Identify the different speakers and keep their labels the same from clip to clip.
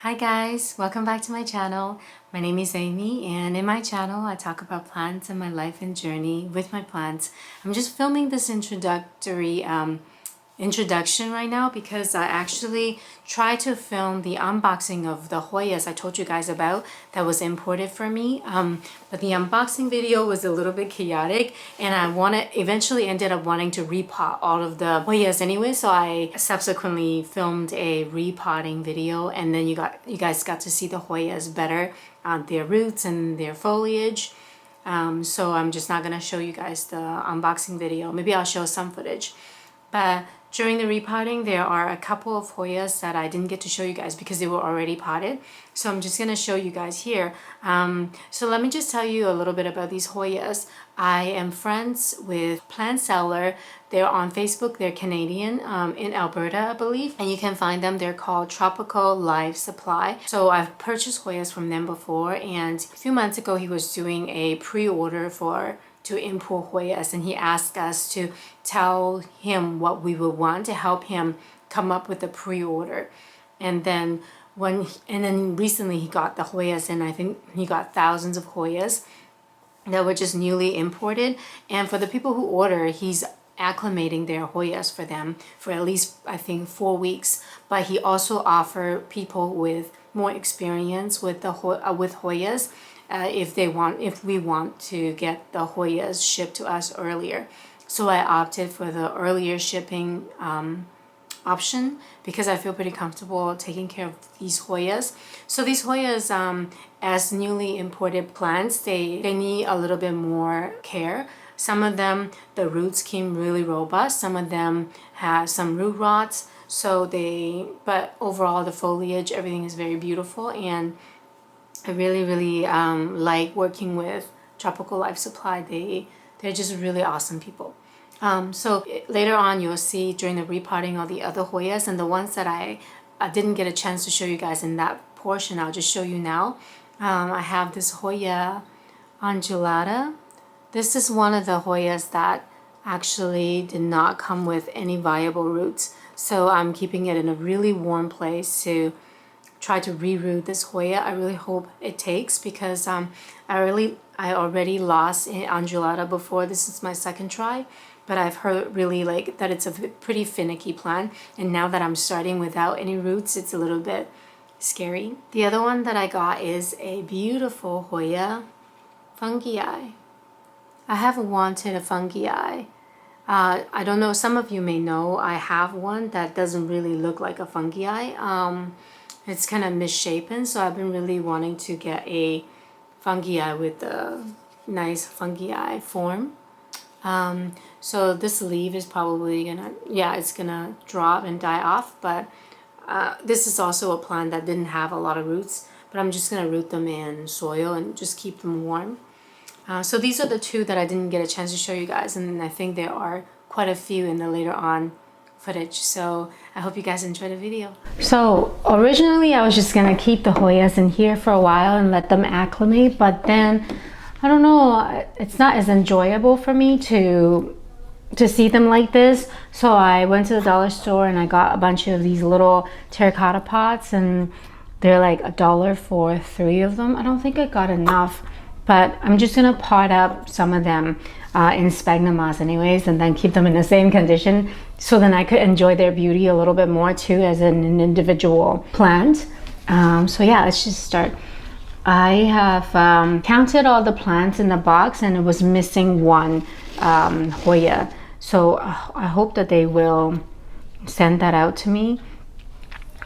Speaker 1: Hi guys, welcome back to my channel. My name is Amy, and in my channel I talk about plants and my life and journey with my plants. I'm just filming this introduction right now because I actually tried to film the unboxing of the Hoyas I told you guys about that was imported for me, but the unboxing video was a little bit chaotic, and I eventually ended up wanting to repot all of the Hoyas anyway, so I subsequently filmed a repotting video, and then you guys got to see the Hoyas better, their roots and their foliage. So I'm just not gonna show you guys the unboxing video. Maybe I'll show some footage, but during the repotting, there are a couple of Hoyas that I didn't get to show you guys because they were already potted. So I'm just going to show you guys here. So let me just tell you a little bit about these Hoyas. I am friends with Plant Seller. They're on Facebook. They're Canadian, in Alberta, I believe. And you can find them. They're called Tropical Life Supply. So I've purchased Hoyas from them before. And a few months ago, he was doing a pre-order to import Hoyas, and he asked us to tell him what we would want to help him come up with a pre-order. And then recently he got the Hoyas, and I think he got thousands of Hoyas that were just newly imported. And for the people who order, he's acclimating their Hoyas for them for at least, I think, 4 weeks. But he also offered people with more experience with with Hoyas, if we want to get the Hoyas shipped to us earlier. So I opted for the earlier shipping option because I feel pretty comfortable taking care of these Hoyas. So these Hoyas, as newly imported plants, they need a little bit more care. Some of them, the roots came really robust. Some of them have some root rots. But overall the foliage, everything is very beautiful, and I really like working with Tropical Life Supply. They're just really awesome people. So later on you'll see during the repotting all the other Hoyas, and the ones that I didn't get a chance to show you guys in that portion, I'll just show you now. I have this Hoya undulata. This is one of the Hoyas that actually did not come with any viable roots. So I'm keeping it in a really warm place to try to reroot this Hoya. I really hope it takes, because I already lost an undulata before. This is my second try, but I've heard really like that it's a pretty finicky plant, and now that I'm starting without any roots, it's a little bit scary. The other one that I got is a beautiful Hoya fungii. I have wanted a fungii. I don't know, some of you may know I have one that doesn't really look like a fungii. It's kind of misshapen, so I've been really wanting to get a fungii with a nice fungii form. So this leaf is probably it's gonna drop and die off, but this is also a plant that didn't have a lot of roots, but I'm just gonna root them in soil and just keep them warm. So these are the two that I didn't get a chance to show you guys, and I think there are quite a few in the later on footage. So I hope you guys enjoy the video. So originally I was just gonna keep the Hoyas in here for a while and let them acclimate, but then I don't know, it's not as enjoyable for me to see them like this. So I went to the dollar store and I got a bunch of these little terracotta pots, and they're like $1 for 3 of them. I don't think I got enough, but I'm just gonna pot up some of them in sphagnum moss anyways, and then keep them in the same condition, so then I could enjoy their beauty a little bit more too as an individual plant. So yeah, let's just start. I have counted all the plants in the box, and it was missing one Hoya. So I hope that they will send that out to me.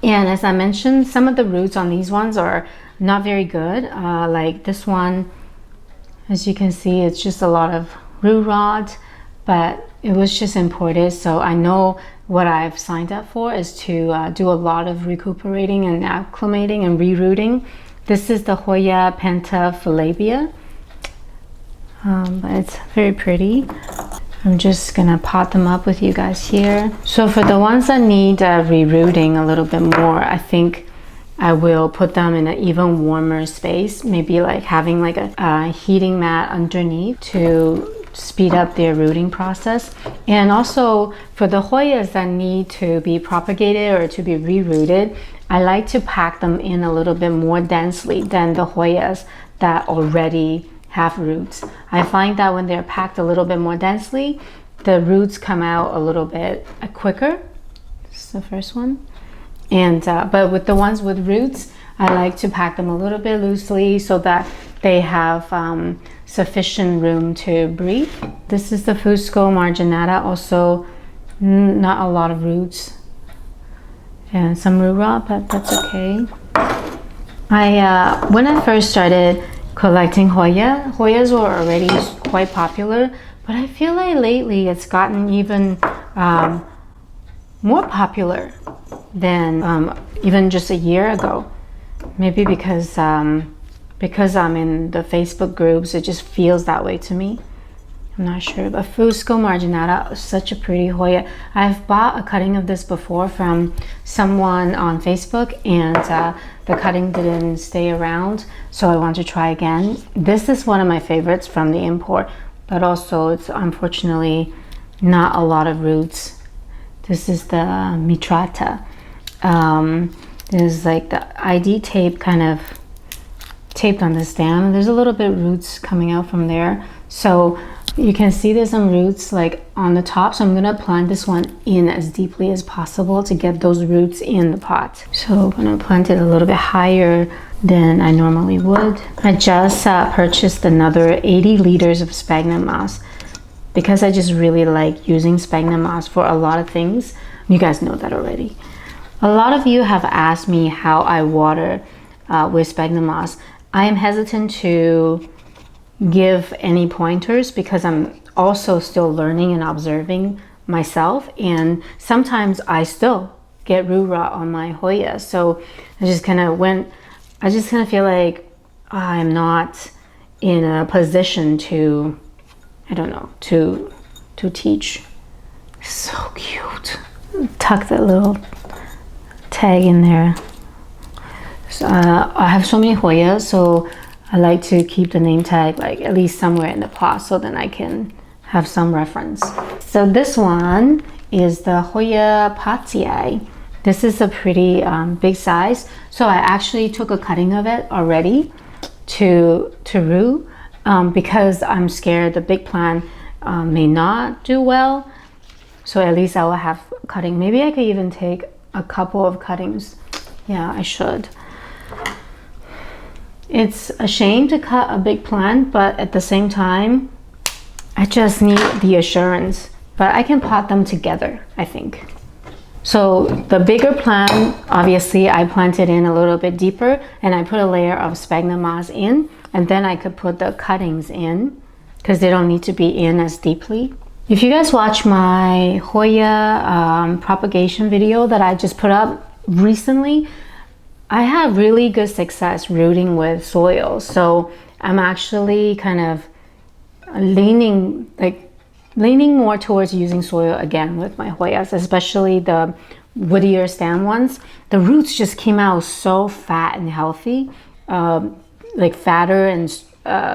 Speaker 1: And as I mentioned, some of the roots on these ones are not very good. Like this one, as you can see, it's just a lot of root rot, but it was just imported. So I know what I've signed up for is to do a lot of recuperating and acclimating and rerooting. This is the Hoya pentaphlebia, but it's very pretty. I'm just gonna pot them up with you guys here. So for the ones that need rerooting a little bit more, I think I will put them in an even warmer space, maybe like having like a heating mat underneath to speed up their rooting process. And also for the Hoyas that need to be propagated or to be rerooted, I like to pack them in a little bit more densely than the Hoyas that already have roots. I find that when they're packed a little bit more densely, the roots come out a little bit quicker. This is the first one. And but with the ones with roots, I like to pack them a little bit loosely so that they have sufficient room to breathe. This is the Fusco marginata, also not a lot of roots and some root rot, but that's okay. When I first started collecting Hoyas were already quite popular, but I feel like lately it's gotten even more popular than even just a year ago. Maybe because I'm in the Facebook groups, it just feels that way to me. I'm not sure, but Fusco marginata is such a pretty Hoya. I've bought a cutting of this before from someone on Facebook, and the cutting didn't stay around, so I want to try again. This is one of my favorites from the import, but also it's unfortunately not a lot of roots. This is the mitrata. There's like the ID tape kind of taped on the stem. There's a little bit of roots coming out from there, so you can see there's some roots like on the top, so I'm gonna plant this one in as deeply as possible to get those roots in the pot. So I'm gonna plant it a little bit higher than I normally would. I just purchased another 80 liters of sphagnum moss because I just really like using sphagnum moss for a lot of things. You guys know that already. A lot of you have asked me how I water with sphagnum moss. I am hesitant to give any pointers because I'm also still learning and observing myself, and sometimes I still get root rot on my Hoya. So I just kind of feel like I'm not in a position to, I don't know, to teach. So cute. Tuck that little tag in there. So, I have so many Hoyas, so I like to keep the name tag like at least somewhere in the pot so then I can have some reference. So this one is the Hoya Patiae. This is a pretty big size. So I actually took a cutting of it already to root because I'm scared the big plant may not do well. So at least I will have cutting. Maybe I could even take a couple of cuttings. Yeah, I should. It's a shame to cut a big plant, but at the same time, I just need the assurance. But I can pot them together, I think. So the bigger plant, obviously I planted in a little bit deeper, and I put a layer of sphagnum moss in, and then I could put the cuttings in because they don't need to be in as deeply. If you guys watch my Hoya propagation video that I just put up recently, I have really good success rooting with soil. So I'm actually kind of leaning more towards using soil again with my Hoyas, especially the woodier stem ones. The roots just came out so fat and healthy, like fatter and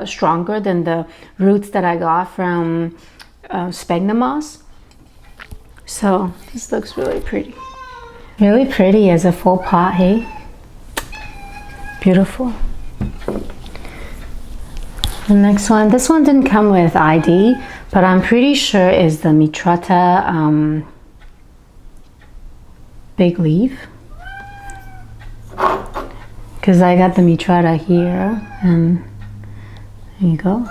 Speaker 1: stronger than the roots that I got from sphagnum moss. So this looks really pretty. Really pretty as a full pot, hey? Beautiful. The next one, this one didn't come with ID, but I'm pretty sure is the mitrata big leaf. Because I got the mitrata here, and there you go.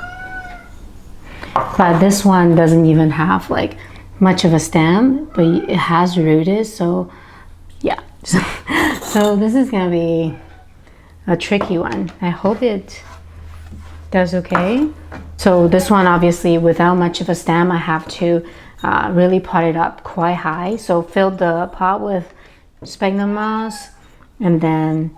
Speaker 1: But this one doesn't even have like much of a stem, but it has rooted, so yeah. So this is gonna be a tricky one. I hope it does okay. So this one, obviously without much of a stem, I have to really pot it up quite high. So fill the pot with sphagnum moss and then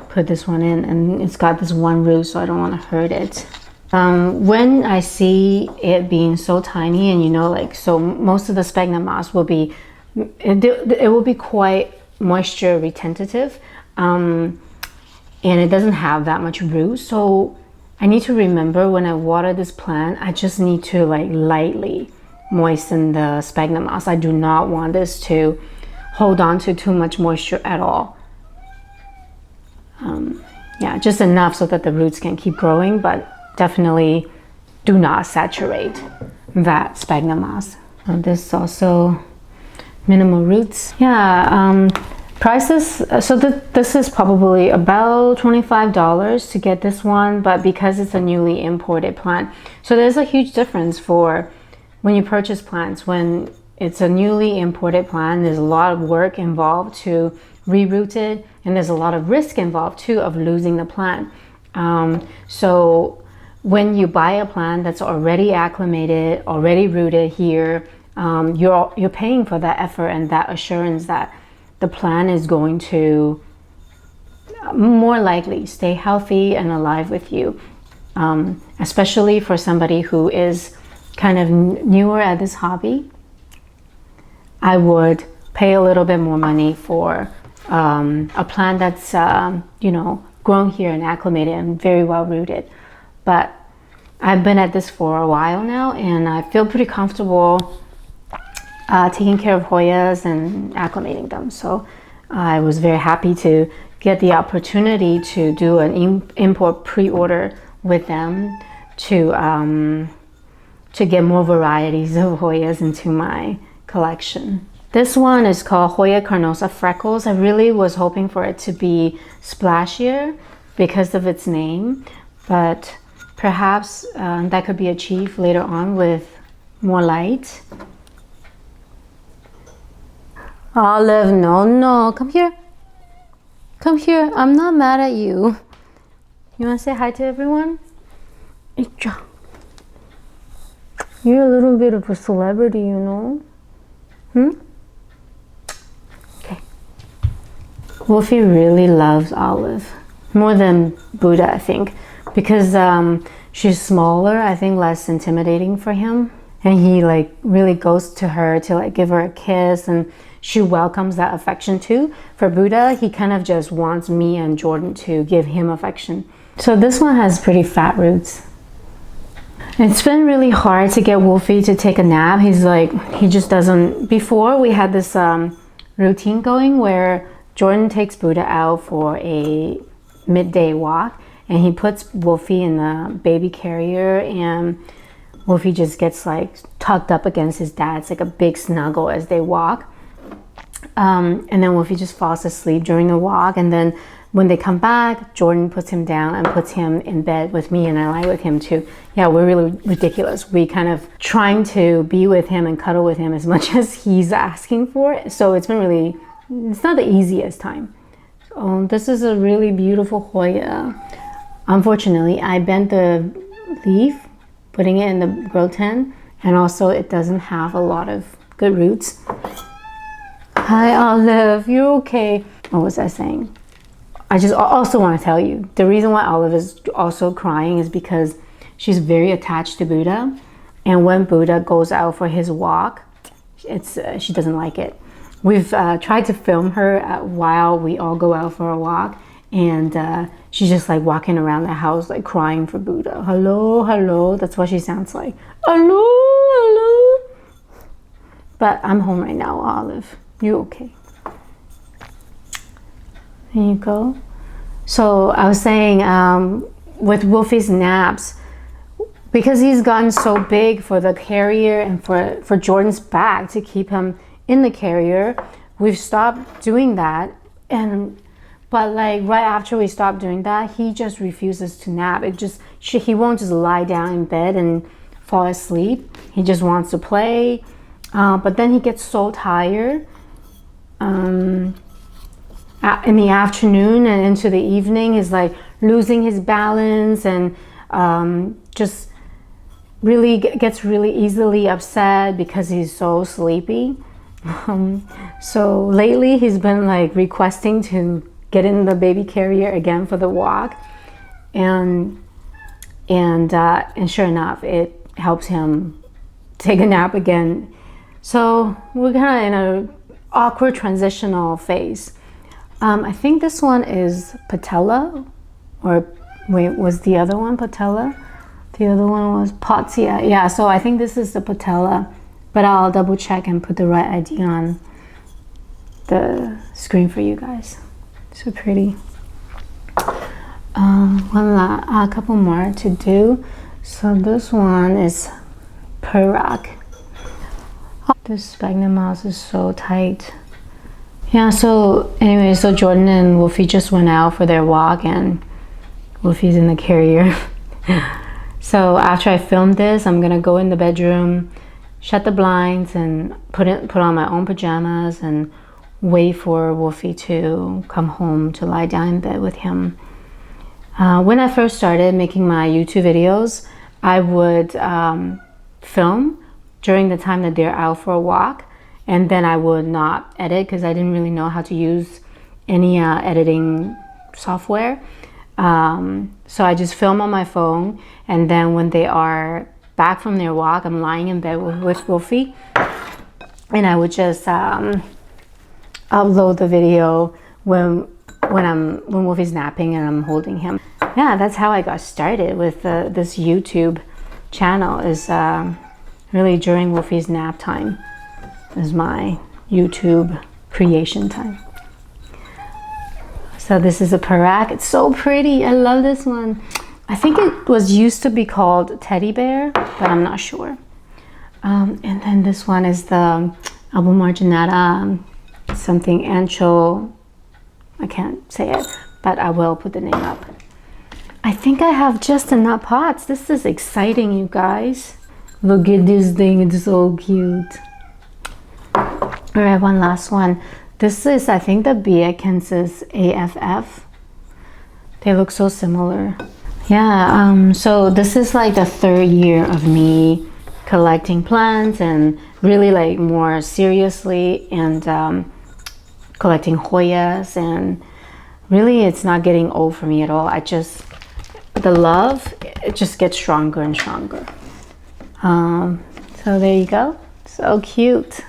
Speaker 1: put this one in, and it's got this one root, so I don't want to hurt it. When I see it being so tiny, and you know, like, so most of the sphagnum moss will be, it will be quite moisture retentive, and it doesn't have that much root. So I need to remember when I water this plant, I just need to like lightly moisten the sphagnum moss. I do not want this to hold on to too much moisture at all, Yeah, just enough so that the roots can keep growing, but definitely do not saturate that sphagnum moss. This also minimal roots. Yeah, prices, so this is probably about $25 to get this one, but because it's a newly imported plant, so there's a huge difference for when you purchase plants. When it's a newly imported plant, there's a lot of work involved to reroot it, and there's a lot of risk involved too of losing the plant. So when you buy a plant that's already acclimated, already rooted here, you're paying for that effort and that assurance that the plant is going to more likely stay healthy and alive with you. Especially for somebody who is kind of newer at this hobby, I would pay a little bit more money for a plant that's you know, grown here and acclimated and very well rooted. But I've been at this for a while now, and I feel pretty comfortable taking care of Hoyas and acclimating them. So I was very happy to get the opportunity to do an import pre-order with them to get more varieties of Hoyas into my collection. This one is called Hoya carnosa freckles. I really was hoping for it to be splashier because of its name, but perhaps that could be achieved later on with more light. Olive, no, come here. Come here, I'm not mad at you. You wanna say hi to everyone? You're a little bit of a celebrity, you know? Okay. Wolfie really loves Olive. More than Buddha, I think. Because she's smaller, I think less intimidating for him. And he like really goes to her to like give her a kiss, and she welcomes that affection too. For Buddha, he kind of just wants me and Jordan to give him affection. So this one has pretty fat roots. It's been really hard to get Wolfie to take a nap. He's like, he just doesn't. Before we had this routine going where Jordan takes Buddha out for a midday walk, and he puts Wolfie in the baby carrier, and Wolfie just gets like tucked up against his dad. It's like a big snuggle as they walk. And then Wolfie just falls asleep during the walk, and then when they come back, Jordan puts him down and puts him in bed with me, and I lie with him too. Yeah, we're really ridiculous. We kind of trying to be with him and cuddle with him as much as he's asking for. So it's been really, it's not the easiest time. So this is a really beautiful Hoya. Unfortunately, I bent the leaf, putting it in the grow tent, and also it doesn't have a lot of good roots. Hi Olive, you're okay. What was I saying? I just also want to tell you, the reason why Olive is also crying is because she's very attached to Buddha, and when Buddha goes out for his walk, she doesn't like it. We've tried to film her while we all go out for a walk, and she's just like walking around the house like crying for Buddha. Hello, hello. That's what she sounds like. Hello, hello. But I'm home right now, Olive. You okay? There you go. So I was saying with Wolfie's naps, because he's gotten so big for the carrier and for Jordan's bag to keep him in the carrier, we've stopped doing that. But like right after we stopped doing that, he just refuses to nap. He won't just lie down in bed and fall asleep. He just wants to play. But then he gets so tired in the afternoon and into the evening. He's like losing his balance and just really gets really easily upset because he's so sleepy. So lately he's been like requesting to get in the baby carrier again for the walk, and sure enough, it helps him take a nap again. So we're kind of in a awkward transitional phase. I think this one is patella, or wait, was the other one patella? The other one was potia. Yeah, so I think this is the patella, but I'll double check and put the right ID on the screen for you guys. So pretty. A couple more to do. So this one is Perak. This sphagnum mouse is so tight. Yeah, so anyway, so Jordan and Wolfie just went out for their walk and Wolfie's in the carrier. So after I film this, I'm gonna go in the bedroom, shut the blinds and put on my own pajamas and wait for Wolfie to come home to lie down in bed with him. When I first started making my YouTube videos, I would film during the time that they're out for a walk, and then I would not edit because I didn't really know how to use any editing software. So I just film on my phone, and then when they are back from their walk, I'm lying in bed with Wolfie, and I would just upload the video when Wolfie's napping and I'm holding him. Yeah, that's how I got started with this YouTube channel, is really during Wolfie's nap time is my YouTube creation time. So this is a Perak. It's so pretty. I love this one. I think it was used to be called teddy bear, but I'm not sure. And then this one is the marginata, something ancho. I can't say it, but I will put the name up. I think I have just enough pots. This is exciting, you guys. Look at this thing, it's so cute. All right, one last one. This is, I think, the Beakensis AFF. They look so similar. Yeah, so this is like the third year of me collecting plants and really like more seriously and collecting Hoyas, and really it's not getting old for me at all. The love, it just gets stronger and stronger. So there you go. So cute.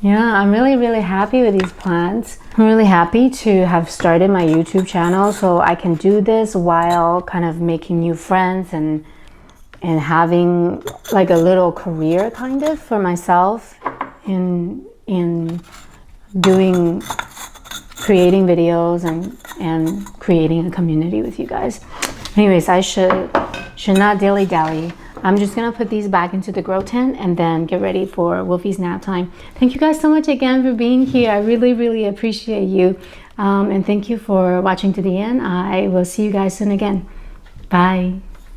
Speaker 1: Yeah, I'm really happy with these plants. I'm really happy to have started my YouTube channel so I can do this while kind of making new friends and having like a little career kind of for myself in creating videos and creating a community with you guys. Anyways, I should not dilly-dally. I'm just gonna put these back into the grow tent and then get ready for Wolfie's nap time. Thank you guys so much again for being here. I really appreciate you. And thank you for watching to the end. I will see you guys soon again. Bye.